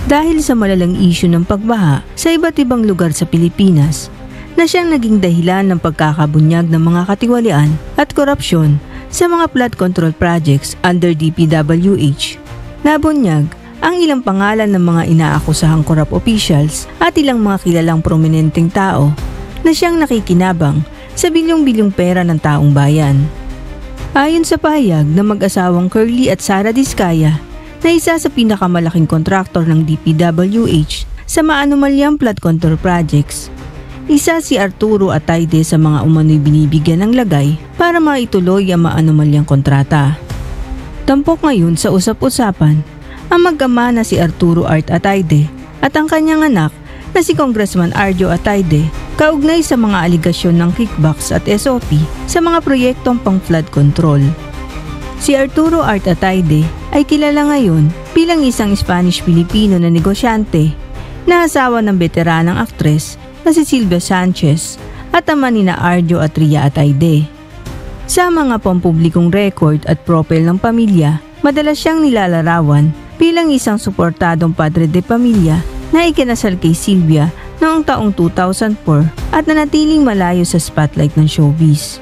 dahil sa malalang isyu ng pagbaha sa iba't ibang lugar sa Pilipinas na siyang naging dahilan ng pagkakabunyag ng mga katiwalian at korupsyon sa mga flood control projects under DPWH. Nabunyag ang ilang pangalan ng mga inaakusahang corrupt officials at ilang mga kilalang prominenteng tao na siyang nakikinabang sa bilyong-bilyong pera ng taong bayan. Ayon sa pahayag ng mag-asawang Curly at Sara Diskaya na isa sa pinakamalaking kontraktor ng DPWH sa maanumalyang flood control projects, isa si Arturo Atayde sa mga umano'y binibigyan ng lagay para maituloy ang maanumalyang kontrata. Tampok ngayon sa usap-usapan ang mag-ama na si Arturo Art Atayde at ang kanyang anak na si Congressman Arjo Atayde kaugnay sa mga aligasyon ng kickbacks at SOP sa mga proyektong pang-flood control. Si Arturo Art Atayde ay kilala ngayon bilang isang Spanish-Filipino na negosyante na asawa ng veteranang aktres na si Silvia Sanchez at ama nina Arjo at Ria Atayde. Sa mga pampublikong record at profile ng pamilya, madalas siyang nilalarawan bilang isang suportadong padre de pamilya na ikinasal kay Silvia noong taong 2004 at nanatiling malayo sa spotlight ng showbiz.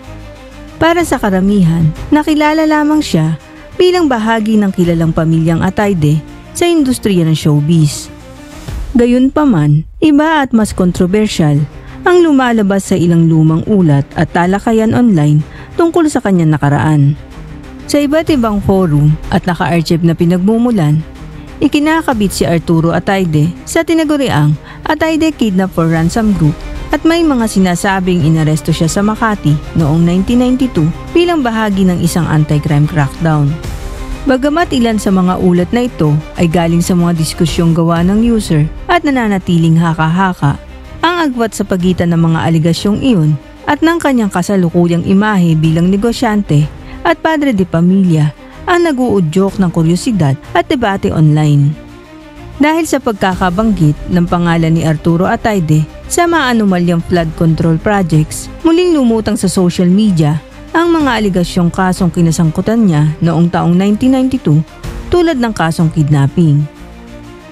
Para sa karamihan, nakilala lamang siya bilang bahagi ng kilalang pamilyang Atayde sa industriya ng showbiz. Gayunpaman, iba at mas kontrobersyal ang lumalabas sa ilang lumang ulat at talakayan online tungkol sa kanyang nakaraan. Sa iba't ibang forum at naka-archive na pinagmumulan, ikinakabit si Arturo Atayde sa tinaguriang Atayde Kidnap for Ransom Group at may mga sinasabing inaresto siya sa Makati noong 1992 bilang bahagi ng isang anti-crime crackdown. Bagamat ilan sa mga ulat na ito ay galing sa mga diskusyong gawa ng user at nananatiling haka-haka, ang agwat sa pagitan ng mga aligasyong iyon at ng kanyang kasalukuyang imahe bilang negosyante at padre de pamilya ang nag-uudyok ng kuryosidad at debate online. Dahil sa pagkakabanggit ng pangalan ni Arturo Atayde sa maanumalyang flood control projects, muling lumutang sa social media ang mga aligasyong kasong kinasangkutan niya noong taong 1992 tulad ng kasong kidnapping.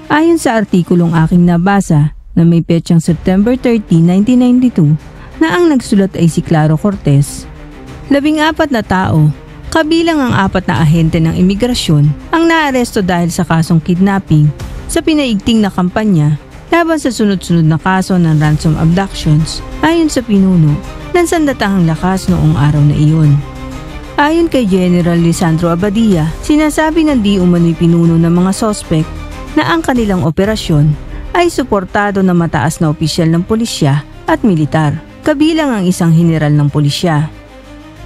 Ayon sa artikulong aking nabasa na may petsang September 30, 1992 na ang nagsulat ay si Claro Cortez, 14 na tao, kabilang ang 4 na ahente ng imigrasyon ang naaresto dahil sa kasong kidnapping sa pinaigting na kampanya laban sa sunod-sunod na kaso ng ransom abductions ayon sa pinuno ng sandatahang lakas noong araw na iyon. Ayon kay General Lisandro Abadia, sinasabi ng di umano'y pinuno ng mga sospek na ang kanilang operasyon ay suportado ng mataas na opisyal ng pulisya at militar, kabilang ang isang general ng pulisya.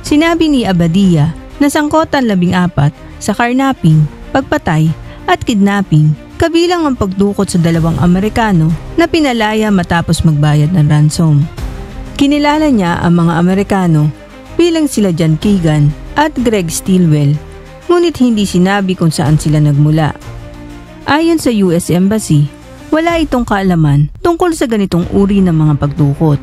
Sinabi ni Abadia na sangkotan 14 sa carnapping, pagpatay at kidnapping, kabilang ang pagdukot sa 2 Amerikano na pinalaya matapos magbayad ng ransom. Kinilala niya ang mga Amerikano bilang sila John Keegan at Greg Stilwell, ngunit hindi sinabi kung saan sila nagmula. Ayon sa US Embassy, wala itong kaalaman tungkol sa ganitong uri ng mga pagdukot.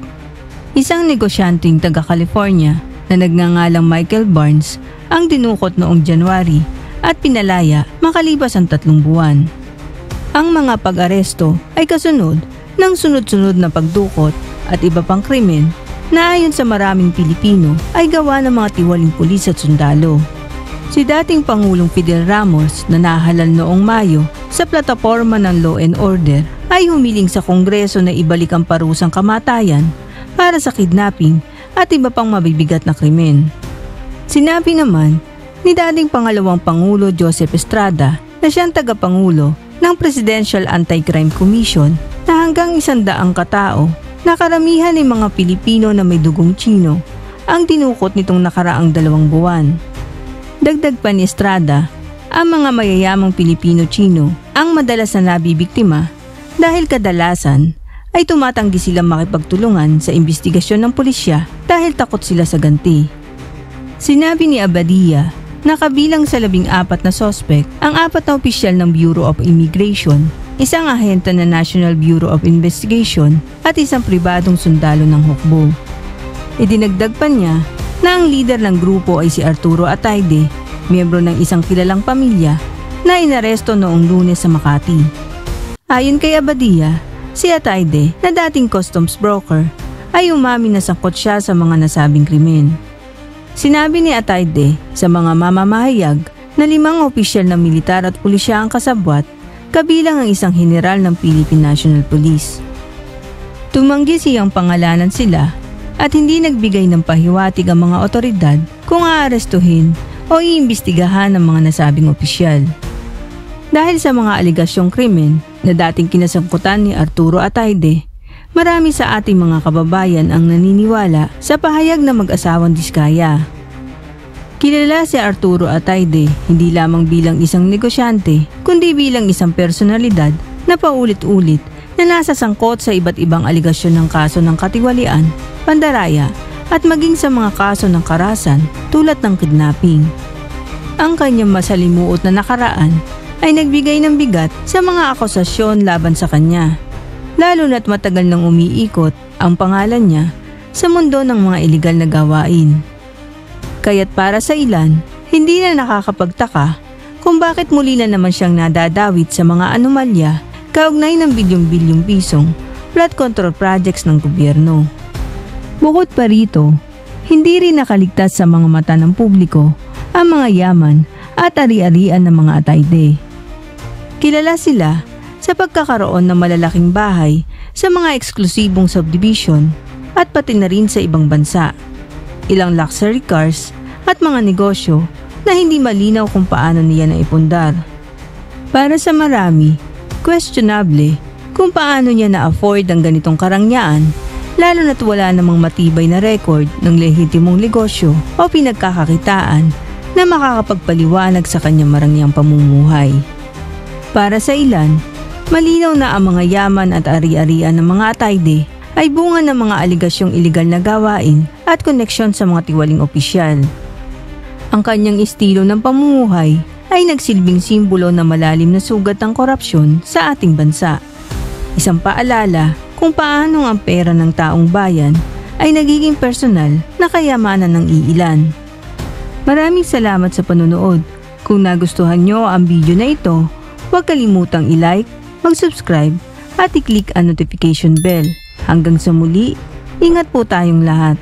Isang negosyanteng taga-California na nagngangalang Michael Barnes ang dinukot noong January at pinalaya makalipas ang 3 buwan. Ang mga pag-aresto ay kasunod ng sunod-sunod na pagdukot at iba pang krimen na ayon sa maraming Pilipino ay gawa ng mga tiwaling pulis at sundalo. Si dating Pangulong Fidel Ramos na nahalal noong Mayo sa plataporma ng Law and Order ay humiling sa Kongreso na ibalik ang parusang kamatayan para sa kidnapping at iba pang mabibigat na krimen. Sinabi naman ni dating pangalawang Pangulo Joseph Estrada na siyang tagapangulo ng Presidential Anti-Crime Commission na hanggang 100 katao na karamihan ay mga Pilipino na may dugong Tsino ang dinukot nitong nakaraang 2 buwan. Dagdag pa ni Estrada, ang mga mayayamang Pilipino-Tsino ang madalas na nabibiktima dahil kadalasan ay tumatanggi silang makipagtulungan sa investigasyon ng pulisya dahil takot sila sa ganti. Sinabi ni Abadia na kabilang sa 14 na sospek ang 4 na opisyal ng Bureau of Immigration, isang ahente ng National Bureau of Investigation at isang pribadong sundalo ng hukbo. Idinagdag pa niya na ang leader ng grupo ay si Arturo Atayde, miyembro ng isang kilalang pamilya na inaresto noong Lunes sa Makati. Ayon kay Abadia, si Ataide na dating customs broker ay umamin na sangkot siya sa mga nasabing krimen. Sinabi ni Ataide sa mga mamamahayag na 5 opisyal ng militar at pulisya ang kasabwat, kabilang ang isang general ng Philippine National Police. Tumanggi siyang pangalanan sila at hindi nagbigay ng pahiwatig ang mga otoridad kung aarestuhin o iimbestigahan ng mga nasabing opisyal. Dahil sa mga aligasyong krimen na dating kinasangkutan ni Arturo Ataide, marami sa ating mga kababayan ang naniniwala sa pahayag na mag-asawang Diskaya. Kilala si Arturo Ataide hindi lamang bilang isang negosyante, kundi bilang isang personalidad na paulit-ulit na nasa sangkot sa iba't ibang aligasyon ng kaso ng katiwalian, pandaraya at maging sa mga kaso ng karahasan tulad ng kidnapping. Ang kanyang masalimuot na nakaraan ay nagbigay ng bigat sa mga akusasyon laban sa kanya, lalo na't matagal nang umiikot ang pangalan niya sa mundo ng mga iligal na gawain. Kaya't para sa ilan, hindi na nakakapagtaka kung bakit muli na naman siyang nadadawit sa mga anomalya kaugnay ng bilyong-bilyong pisong flood control projects ng gobyerno. Bukod pa rito, hindi rin nakaligtas sa mga mata ng publiko ang mga yaman at ari-arian ng mga Ataide. Kilala sila sa pagkakaroon ng malalaking bahay sa mga eksklusibong subdivision at pati na rin sa ibang bansa, ilang luxury cars at mga negosyo na hindi malinaw kung paano niya naipundar. Para sa marami, questionable kung paano niya na-afford ang ganitong karangyaan, lalo na't wala namang matibay na record ng lehitimong negosyo o pinagkakakitaan na makakapagpaliwanag sa kanyang marangyang pamumuhay. Para sa ilan, malinaw na ang mga yaman at ari-arian ng mga Ataide ay bunga ng mga aligasyong iligal na gawain at koneksyon sa mga tiwaling opisyal. Ang kanyang estilo ng pamumuhay ay nagsilbing simbolo ng malalim na sugat ng korupsyon sa ating bansa. Isang paalala kung paano ang pera ng taong bayan ay nagiging personal na kayamanan ng iilan. Maraming salamat sa panonood. Kung nagustuhan nyo ang video na ito, huwag kalimutang i-like, mag-subscribe at i-click ang notification bell. Hanggang sa muli, ingat po tayong lahat.